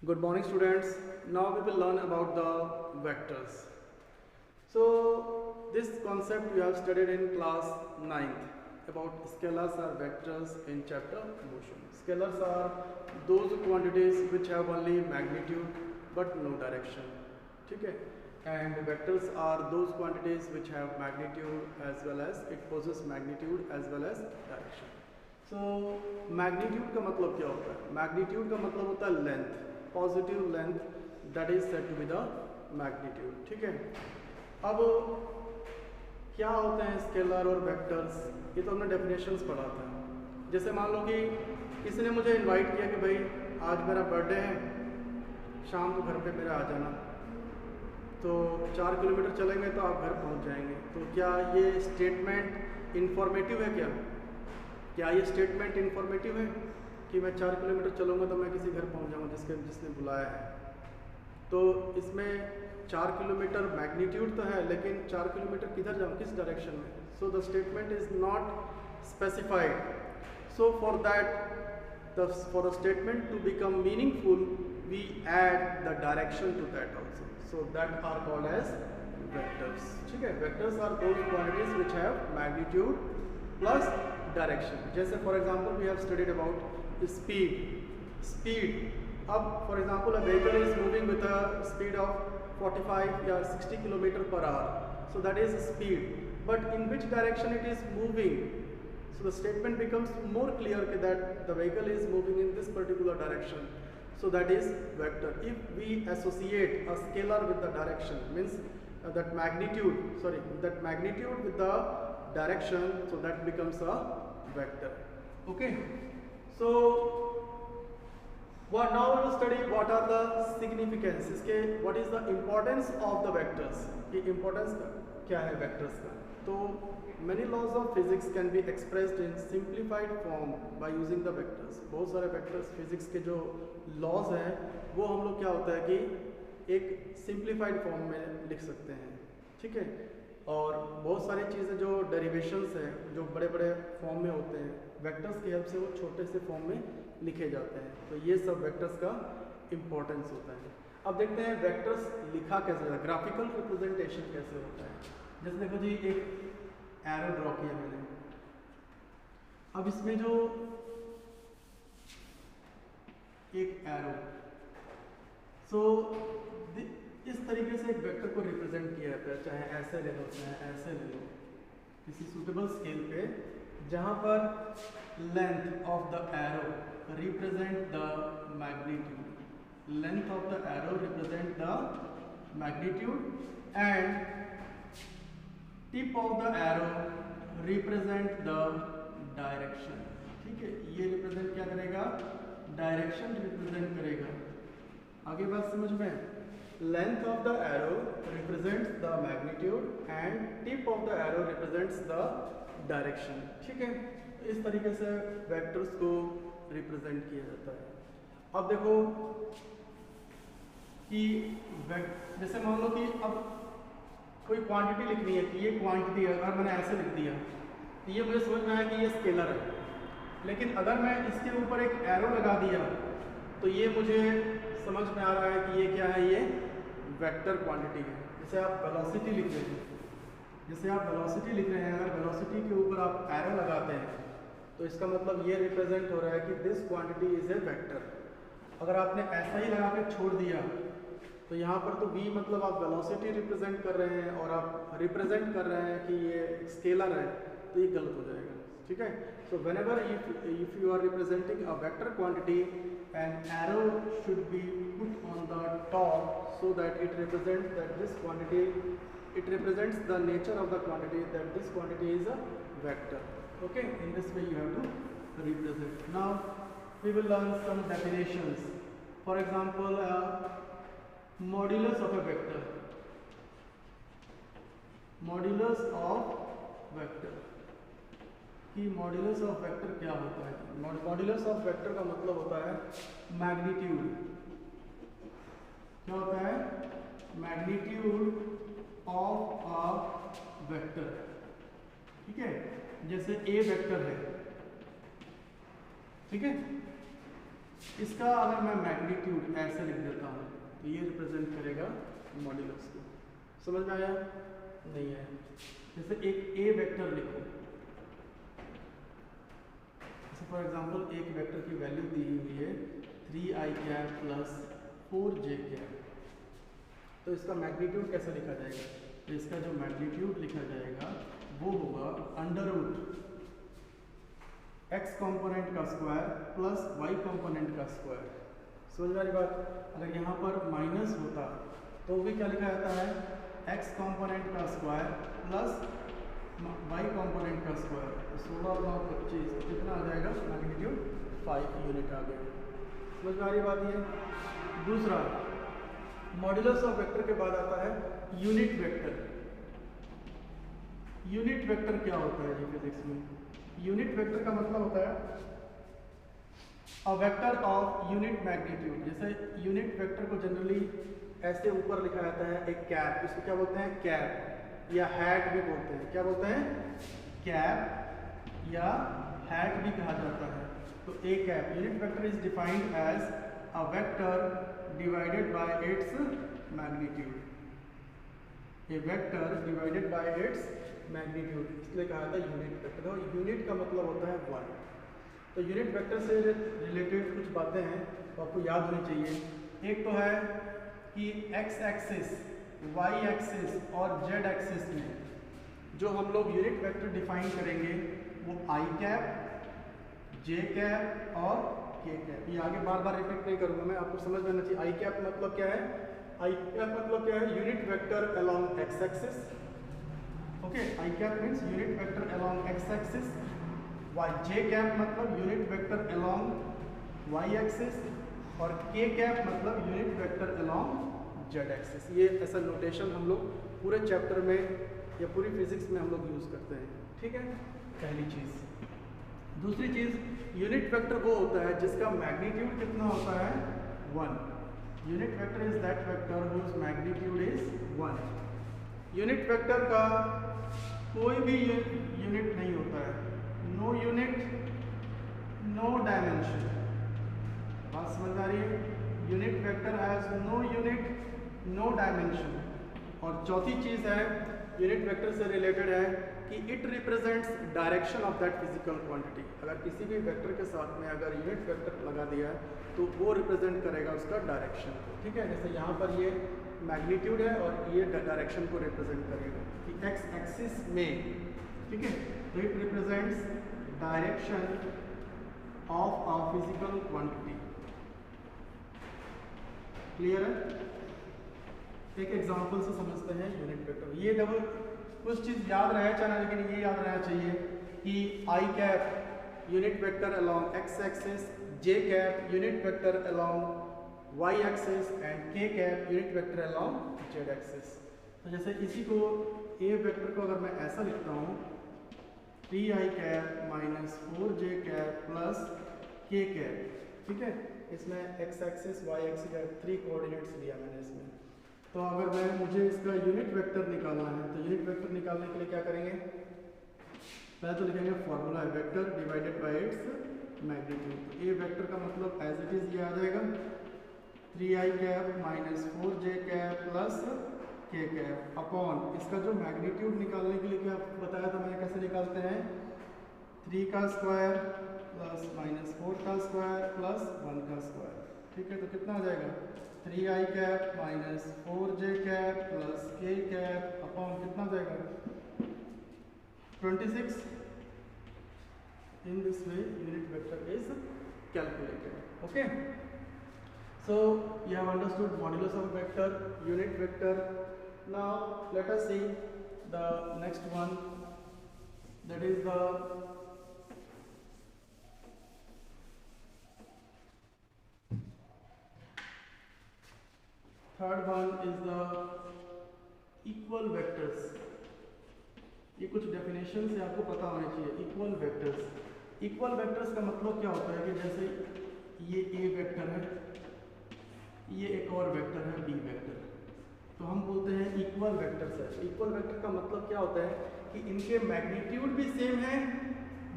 Good morning students. Now we will learn about the vectors. So this concept we have studied in class 9th about scalars or vectors in chapter motion. Scalars are those quantities which have only magnitude but no direction. Okay? And vectors are those quantities which have magnitude as well as it possesses magnitude as well as direction. So magnitude का मतलब क्या होता है? Magnitude का मतलब होता है length, positive length that is said to be the magnitude. ठीक है? अब क्या होते हैं स्केलर और वेक्टर्स? ये तो हमने डेफिनेशंस पढ़ा था. जैसे मान लो कि किसी ने मुझे इनवाइट किया कि भाई आज मेरा बर्थडे है, शाम को घर पे मेरे आ जाना. तो 4 किलोमीटर चलेंगे तो आप घर पहुंच जाएंगे. तो क्या ये स्टेटमेंट इंफॉर्मेटिव है क्या ये स्टेटमेंट इंफॉर्मेटिव है कि मैं 4 किलोमीटर चलूँगा तो मैं किसी घर पहुंच जाऊँगा जिसने बुलाया है? तो इसमें 4 किलोमीटर मैग्नीट्यूड तो है, लेकिन 4 किलोमीटर किधर जाऊँ, किस डायरेक्शन में? So the statement is not specified. So for the statement to become meaningful we add the direction to that also. So that are called as vectors. ठीक है? Vectors are those quantities which have magnitude plus direction. जैसे for example we have studied about speed. अब for example a vehicle is moving with a speed of 45 या 60 kilometre per hour. So that is speed, but in which direction it is moving? So the statement becomes more clear that the vehicle is moving in this particular direction. So that is vector. If we associate a scalar with the direction, means that magnitude with the direction, so that becomes a vector. Okay. So now we will study what are the significance. इसके what is the importance of the vectors. कि importance क्या है vectors का? तो many laws of physics can be expressed in simplified form by using the vectors. बहुत सारे vectors physics के जो laws हैं वो हम लोग क्या होता है कि एक simplified form में लिख सकते हैं. ठीक है? और बहुत सारी चीज़ें जो derivations हैं जो बड़े बड़े फॉर्म में होते हैं, वेक्टर्स की हेल्प से वो छोटे से फॉर्म में लिखे जाते हैं. तो ये सब वेक्टर्स का इम्पोर्टेंस होता है. अब देखते हैं वेक्टर्स लिखा कैसे जाता है, ग्राफिकल रिप्रेजेंटेशन कैसे होता है. जैसे देखो जी, एक एरो ड्रॉ किया मैंने. अब इसमें जो एक एरो, सो इस तरीके से एक वेक्टर को रिप्रेजेंट किया जाता है. चाहे ऐसे ले लो, चाहे ऐसे ले लो, किसी सूटेबल स्केल पे, जहाँ पर length of the arrow represent the magnitude. Length of the arrow represent the magnitude and tip of the arrow represent the direction. ठीक है? ये रिप्रेजेंट क्या करेगा? डायरेक्शन रिप्रेजेंट करेगा. आगे बात समझ में? Length of the arrow represents the magnitude and tip of the arrow represents the direction. ठीक है? इस तरीके से वेक्टर्स को रिप्रेजेंट किया जाता है. अब देखो कि जैसे मान लो कि अब कोई क्वांटिटी लिखनी है कि ये क्वांटिटी है. अगर मैंने ऐसे लिख दिया तो ये मुझे समझ में आया कि ये स्केलर है. लेकिन अगर मैं इसके ऊपर एक एरो लगा दिया तो ये मुझे समझ में आ रहा है कि ये क्या है, ये वेक्टर क्वांटिटी है. जैसे आप वेलोसिटी लिख रहे हैं, अगर वेलोसिटी के ऊपर आप एरो लगाते हैं तो इसका मतलब ये रिप्रेजेंट हो रहा है कि this quantity is a vector. अगर आपने ऐसा ही लगा के छोड़ दिया तो यहाँ पर तो v मतलब आप वेलोसिटी रिप्रेजेंट कर रहे हैं और आप रिप्रेजेंट कर रहे हैं कि ये स्केलर है, तो ये गलत हो जाएगा. ठीक है? So whenever if you are representing a vector quantity, an arrow should be put on the top so that it represents that this quantity, it represents the nature of the quantity, that this quantity is a vector. Okay? In this way you have to represent. Now we will learn some definitions. For example, modulus of a vector. Modulus of vector. कि modulus of vector क्या होता है? Modulus of vector का मतलब होता है magnitude. क्या होता है? Magnitude of a vector. ठीक है? जैसे ए वेक्टर है. ठीक है? इसका अगर मैं मैग्नीट्यूड ऐसे लिख देता हूँ तो ये रिप्रेजेंट करेगा मॉड्यूलस को। समझ में आया? नहीं आया? जैसे एक ए वेक्टर लिखो, जैसे फॉर एग्जांपल एक वेक्टर की वैल्यू दी हुई है 3i cap plus 4j cap, तो इसका मैग्नीट्यूड कैसे लिखा जाएगा? तो इसका जो मैग्नीट्यूड लिखा जाएगा वो होगा अंडर रूट x कंपोनेंट का स्क्वायर प्लस y कंपोनेंट का स्क्वायर। समझ वाली बात? अगर यहाँ पर माइनस होता तो भी क्या लिखा जाता है? x कंपोनेंट का स्क्वायर प्लस y कंपोनेंट का स्क्वायर। तो 16 और 9 25, तो कितना आ जाएगा? मैग्नीट्यूड 5 यूनिट आ गया। समझ वाली बात ये। दूसरा, मॉड्यूलस ऑफ वेक्टर के बाद आता है यूनिट वेक्टर। यूनिट वेक्टर क्या होता है जी फिजिक्स में? यूनिट वेक्टर का मतलब होता है a vector of unit magnitude. जैसे यूनिट वेक्टर को जनरली ऐसे ऊपर लिखा जाता है एक कैप, इसको क्या बोलते हैं? कैप या हैट भी बोलते हैं। क्या बोलते हैं? कैप या हैट भी कहा जाता है। तो a cap unit vector is defined as a vector divided by its magnitude. A vector divided by its magnitude, इसलिए कहा था यूनिट वेक्टर। और यूनिट का मतलब होता है 1। तो यूनिट वेक्टर से रिलेटेड कुछ बातें हैं तो आपको याद होनी चाहिए। एक तो है कि x एक्सिस, y एक्सिस और z एक्सिस में जो हम लोग यूनिट वेक्टर डिफाइन करेंगे वो i कैप, j कैप और k कैप। ये आगे बार बार रिपीट नहीं करूँगा मैं, आपको समझ में आना चाहिए। i कैप मतलब क्या है? i कैप मतलब क्या है? Unit vector along x axis. Okay, i cap means unit vector along x axis. j cap मतलब unit vector along y axis और k कैप मतलब unit vector along z axis. ये ऐसा नोटेशन हम लोग पूरे चैप्टर में या पूरी फिजिक्स में हम लोग यूज करते हैं। ठीक है, पहली चीज। दूसरी चीज, यूनिट वेक्टर वो होता है जिसका मैग्नीट्यूड कितना होता है? 1। Unit vector is that vector whose magnitude is 1। Unit vector का कोई भी यूनिट नहीं होता है। No unit no dimension. बात समझ आ रही है? Unit vector has no unit no dimension. और चौथी चीज है यूनिट वेक्टर से रिलेटेड है कि it represents direction of that physical quantity. अगर किसी भी वेक्टर के साथ में अगर यूनिट वेक्टर लगा दिया है तो वो रिप्रेजेंट करेगा उसका डायरेक्शन को। ठीक है, जैसे यहाँ पर ये मैग्नीट्यूड है और ये डायरेक्शन को रिप्रेजेंट करेगा कि x एक्सिस में। ठीक है, तो it represents direction of a physical quantity. Clear है? एक एग्जांपल से समझते हैं यूनिट वेक्टर। ये जब कुछ चीज याद रहे चाहे, लेकिन ये याद रहना चाहिए कि i cap unit vector along x axis, j cap unit vector along y axis and k cap unit vector along z axis. तो जैसे इसी को a वेक्टर को अगर मैं ऐसा लिखता हूँ 3i cap minus 4j cap plus k cap. ठीक है, इसमें x axis y axis 3 coordinates लिया मैंने इसमें। तो अगर मुझे इसका यूनिट वेक्टर निकालना है तो यूनिट वेक्टर निकालने के लिए क्या करेंगे? पहले तो लिखेंगे फॉर्मूला है vector divided by its magnitude. तो ए वेक्टर का मतलब एज इट इज ये आ जाएगा 3i cap minus 4j cap plus k cap upon इसका जो मैग्नीट्यूड निकालने के लिए क्या बताया था मैंने, कैसे निकालते हैं? 3 का स्क्वायर प्लस माइनस 4 का स्क्वायर प्लस 1 का स्क्वायर। ठीक है, तो कितना आ जाएगा? 3i cap minus 4j cap plus k cap upon कितना आ जाएगा? 26. In this way unit vector is calculated. Okay, so you have understood modulus of vector, unit vector. Now let us see the next one, that is the third one is the equal vectors. ये कुछ definition से आपको पता होना चाहिए। Equal vectors, equal vectors का मतलब क्या होता है कि जैसे ये ए वेक्टर है, ये एक और वेक्टर है बी वेक्टर, तो हम बोलते हैं इक्वल वेक्टर्स है। इक्वल वेक्टर का मतलब क्या होता है कि इनके मैग्नीट्यूड भी सेम है,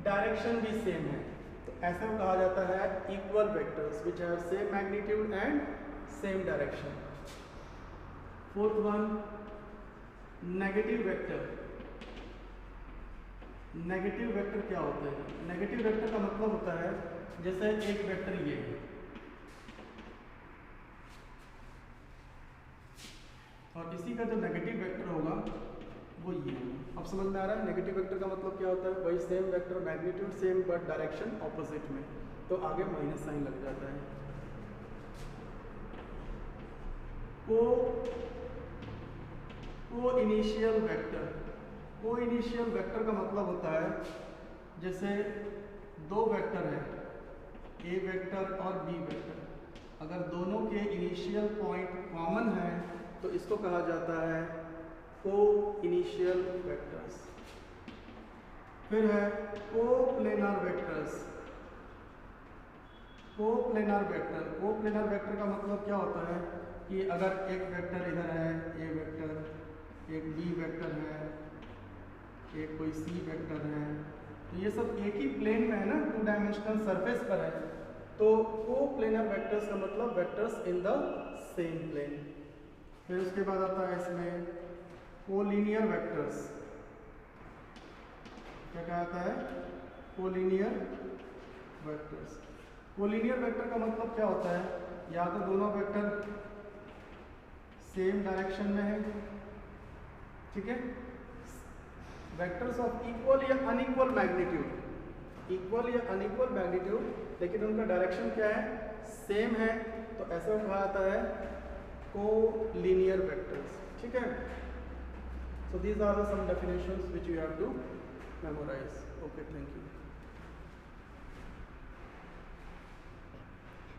डायरेक्शन भी सेम है। तो ऐसे को कहा जाता है equal vectors which have same magnitude and same direction. Fourth one, negative vector. Negative vector क्या होते हैं? नेगेटिव वेक्टर का मतलब होता है जैसे एक वेक्टर ये है और इसी का जो नेगेटिव वेक्टर होगा वो ये होगा। अब समझ में आ रहा है नेगेटिव वेक्टर का मतलब क्या होता है? वही same vector, magnitude same but direction opposite में, तो आगे माइनस साइन लग जाता है। को इनिशियल वेक्टर। को इनिशियल वेक्टर का मतलब होता है जैसे दो वेक्टर है, ए वेक्टर और बी वेक्टर, अगर दोनों के इनिशियल पॉइंट कॉमन है तो इसको कहा जाता है को इनिशियल वेक्टर्स। फिर है को प्लेनर वेक्टर्स। को प्लेनर वेक्टर। को प्लेनर वेक्टर का मतलब क्या होता है कि अगर एक वेक्टर इधर है, ए वेक्टर, एक बी वेक्टर है, एक कोई सी वेक्टर है, तो ये सब एक ही प्लेन में है ना, 2 डायमेंशनल सरफेस पर है, तो को प्लेनर वेक्टर्स का मतलब vectors in the same plane. फिर उसके बाद आता है इसमें कोलिनियर वेक्टर्स। क्या कहता है? Collinear vectors. कोलिनियर वेक्टर का मतलब क्या होता है? या तो दोनों वेक्टर सेम डायरेक्शन में है, ठीक है, वेक्टर्स ऑफ इक्वल या अनइक्वल मैग्नीट्यूड, इक्वल या अनइक्वल मैग्नीट्यूड, लेकिन उनका डायरेक्शन क्या है? सेम है, तो ऐसा कहा जाता है कोलिनियर वेक्टर्स। ठीक है, so these are the some definitions which you have to memorize. Okay, thank you.